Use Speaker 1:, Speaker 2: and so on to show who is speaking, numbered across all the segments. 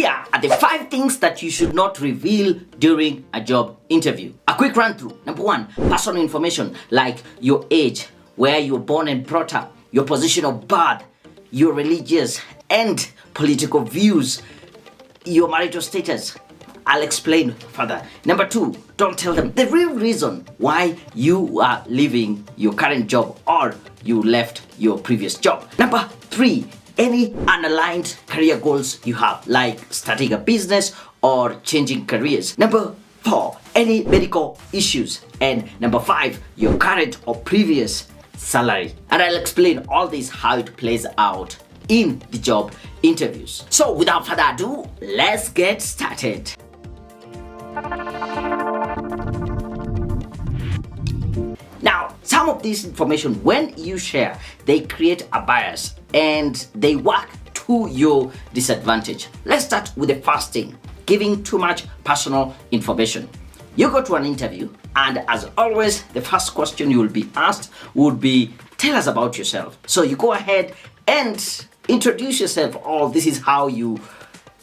Speaker 1: Here are the 5 things that you should not reveal during a job interview. A quick run through. Number 1, personal information like your age, where you were born and brought up, your position of birth, your religious and political views, your marital status. I'll explain further. Number 2, don't tell them the real reason why you are leaving your current job or you left your previous job. Number 3, any unaligned career goals you have, like starting a business or changing careers. Number 4, any medical issues. And number 5, your current or previous salary. And I'll explain all this, how it plays out in the job interviews. So without further ado, let's get started. Now, some of this information, when you share, they create a bias and they work to your disadvantage. Let's start with the first thing, giving too much personal information. You go to an interview, and as always, the first question you will be asked would be, tell us about yourself. So you go ahead and introduce yourself. Oh, this is how you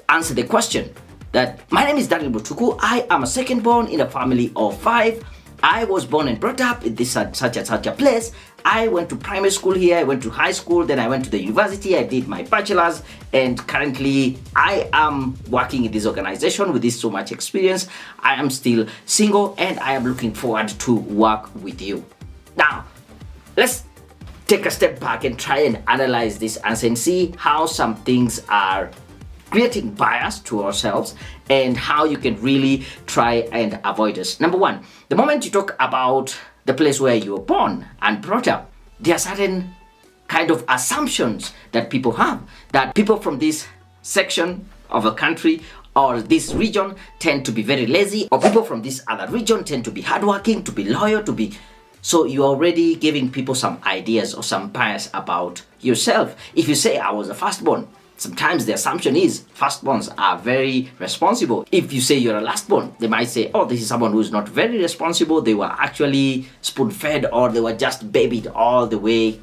Speaker 1: answer the question. That my name is Mutuku. I am a second born in a family of 5. I was born and brought up in this such a place. I went to primary school here, I went to high school, then I went to the university, I did my bachelor's, and currently I am working in this organization with this so much experience. I am still single and I am looking forward to work with you. Now, let's take a step back and try and analyze this answer and see how some things are creating bias to ourselves and how you can really try and avoid this. Number 1, the moment you talk about the place where you were born and brought up, there are certain kind of assumptions that people have, that people from this section of a country or this region tend to be very lazy, or people from this other region tend to be hardworking, to be loyal, to be... So you're already giving people some ideas or some bias about yourself. If you say, I was a firstborn, sometimes the assumption is firstborns are very responsible. If you say you're a lastborn, they might say, oh, this is someone who's not very responsible. They were actually spoon-fed, or they were just babied all the way,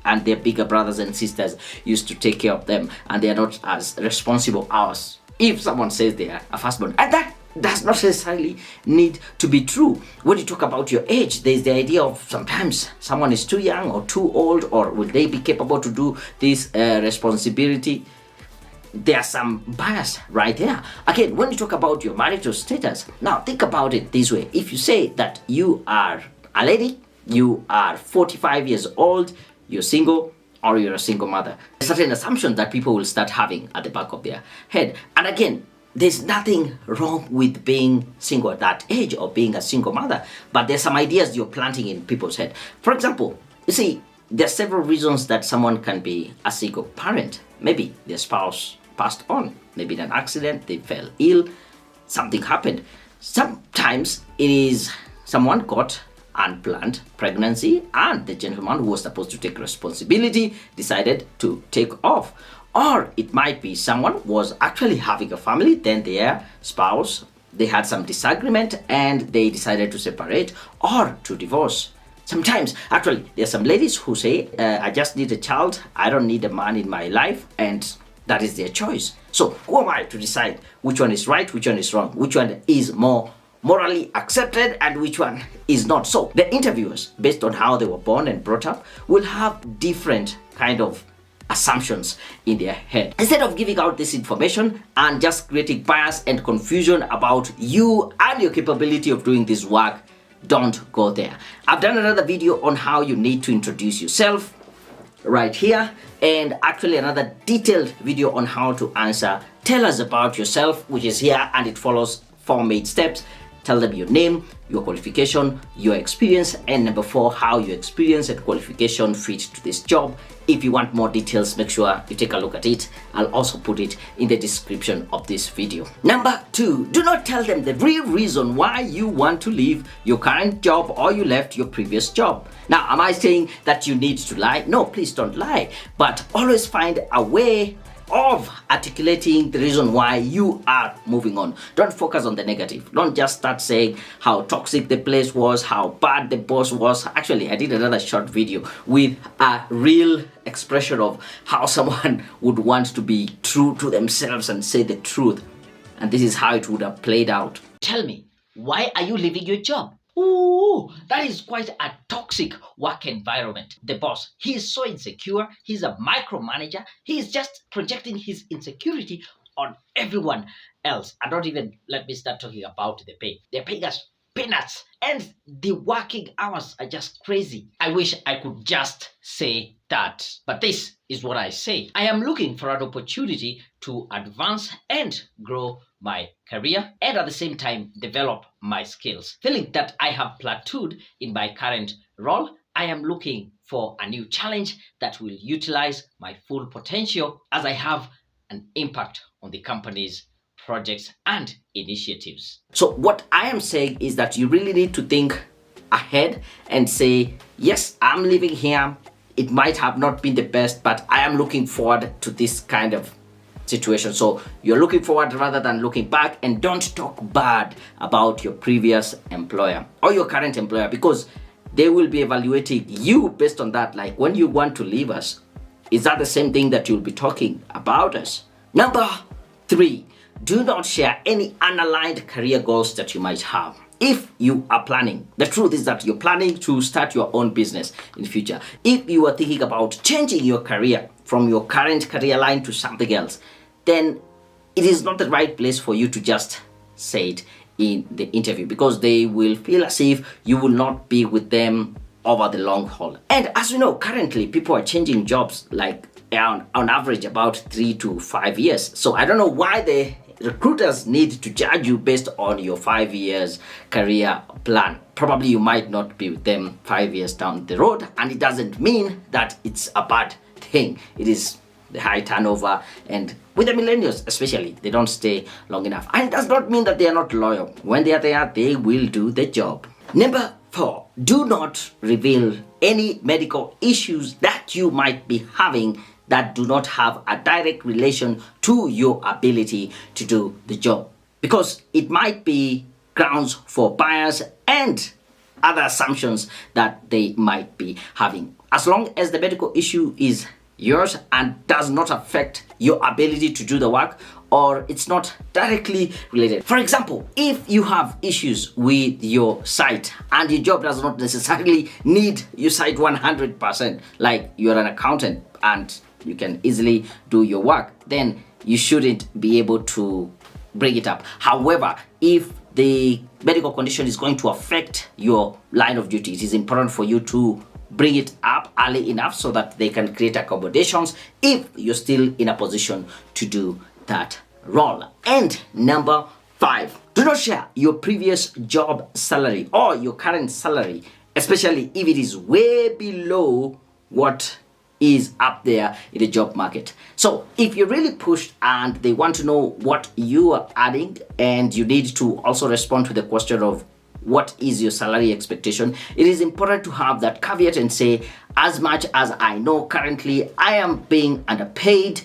Speaker 1: and their bigger brothers and sisters used to take care of them, and they are not as responsible as if someone says they are a firstborn. And that does not necessarily need to be true. When you talk about your age, there's the idea of sometimes someone is too young or too old, or will they be capable to do this responsibility? There's some bias right there. Again, when you talk about your marital status, now think about it this way. If you say that you are a lady, you are 45 years old, you're single, or you're a single mother, certain assumptions that people will start having at the back of their head. And again, there's nothing wrong with being single at that age or being a single mother, but there's some ideas you're planting in people's head. For example, you see, there are several reasons that someone can be a single parent. Maybe their spouse passed on, maybe in an accident, they fell ill, something happened. Sometimes it is someone got unplanned pregnancy and the gentleman who was supposed to take responsibility decided to take off. Or it might be someone was actually having a family, then their spouse, they had some disagreement and they decided to separate or to divorce. Sometimes, actually, there are some ladies who say, I just need a child, I don't need a man in my life, and that is their choice. So who am I to decide which one is right, which one is wrong, which one is more morally accepted and which one is not? So the interviewers, based on how they were born and brought up, will have different kind of assumptions in their head. Instead of giving out this information and just creating bias and confusion about you and your capability of doing this work, don't go there. I've done another video on how you need to introduce yourself right here, and actually another detailed video on how to answer tell us about yourself, which is here, and it follows 4 main steps. Tell them your name, your qualification, your experience, and number 4, how your experience and qualification fit to this job. If you want more details, make sure you take a look at it. I'll also put it in the description of this video. Number 2, do not tell them the real reason why you want to leave your current job or you left your previous job. Now, am I saying that you need to lie? No, please don't lie. But always find a way of articulating the reason why you are moving on. Don't focus on the negative. Don't just start saying how toxic the place was, how bad the boss was. Actually, I did another short video with a real expression of how someone would want to be true to themselves and say the truth. And this is how it would have played out. Tell me, why are you leaving your job? Ooh, that is quite a toxic work environment. The boss, he is so insecure. He's a micromanager. He is just projecting his insecurity on everyone else. And don't even let me start talking about the pay. They're paying us peanuts, and the working hours are just crazy. I wish I could just say that, but this is what I say. I am looking for an opportunity to advance and grow my career, and at the same time develop my skills. Feeling that I have plateaued in my current role, I am looking for a new challenge that will utilize my full potential as I have an impact on the company's projects and initiatives. So what I am saying is that you really need to think ahead and say, yes, I'm living here. It might have not been the best, but I am looking forward to this kind of situation. So you're looking forward rather than looking back, and don't talk bad about your previous employer or your current employer, because they will be evaluating you based on that. Like, when you want to leave us, is that the same thing that you'll be talking about us? Number 3, do not share any unaligned career goals that you might have. If you are planning, the truth is that you're planning to start your own business in the future. If you are thinking about changing your career from your current career line to something else, then it is not the right place for you to just say it in the interview, because they will feel as if you will not be with them over the long haul. And as you know, currently people are changing jobs like on average about 3 to 5 years. So I don't know why the recruiters need to judge you based on your 5 years career plan. Probably you might not be with them 5 years down the road, and it doesn't mean that it's a bad thing. It is the high turnover, and with the millennials especially, they don't stay long enough. And it does not mean that they are not loyal. When they are there, they will do the job. Number 4, do not reveal any medical issues that you might be having that do not have a direct relation to your ability to do the job, because it might be grounds for bias and other assumptions that they might be having. As long as the medical issue is yours and does not affect your ability to do the work, or it's not directly related. For example, if you have issues with your site and your job does not necessarily need your site 100%, like you're an accountant and you can easily do your work, then you shouldn't be able to bring it up. However, if the medical condition is going to affect your line of duty, it is important for you to bring it up early enough so that they can create accommodations if you're still in a position to do that role. And number 5, do not share your previous job salary or your current salary, especially if it is way below what is up there in the job market. So if you're really pushed and they want to know what you are adding, and you need to also respond to the question of what is your salary expectation, it is important to have that caveat and say, as much as I know currently I am being underpaid,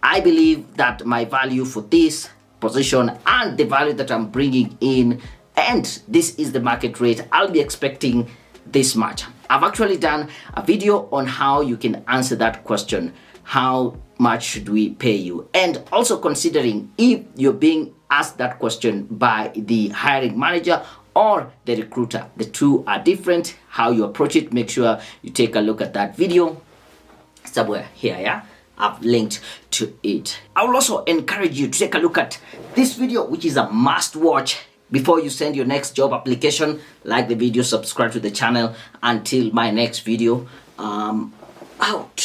Speaker 1: I believe that my value for this position and the value that I'm bringing in, and this is the market rate, I'll be expecting this much. I've actually done a video on how you can answer that question. How much should we pay you? And also considering if you're being asked that question by the hiring manager or the recruiter. The two are different. How you approach it, make sure you take a look at that video somewhere here, yeah? I've linked to it. I will also encourage you to take a look at this video, which is a must watch before you send your next job application. Like the video, subscribe to the channel. Until my next video, out.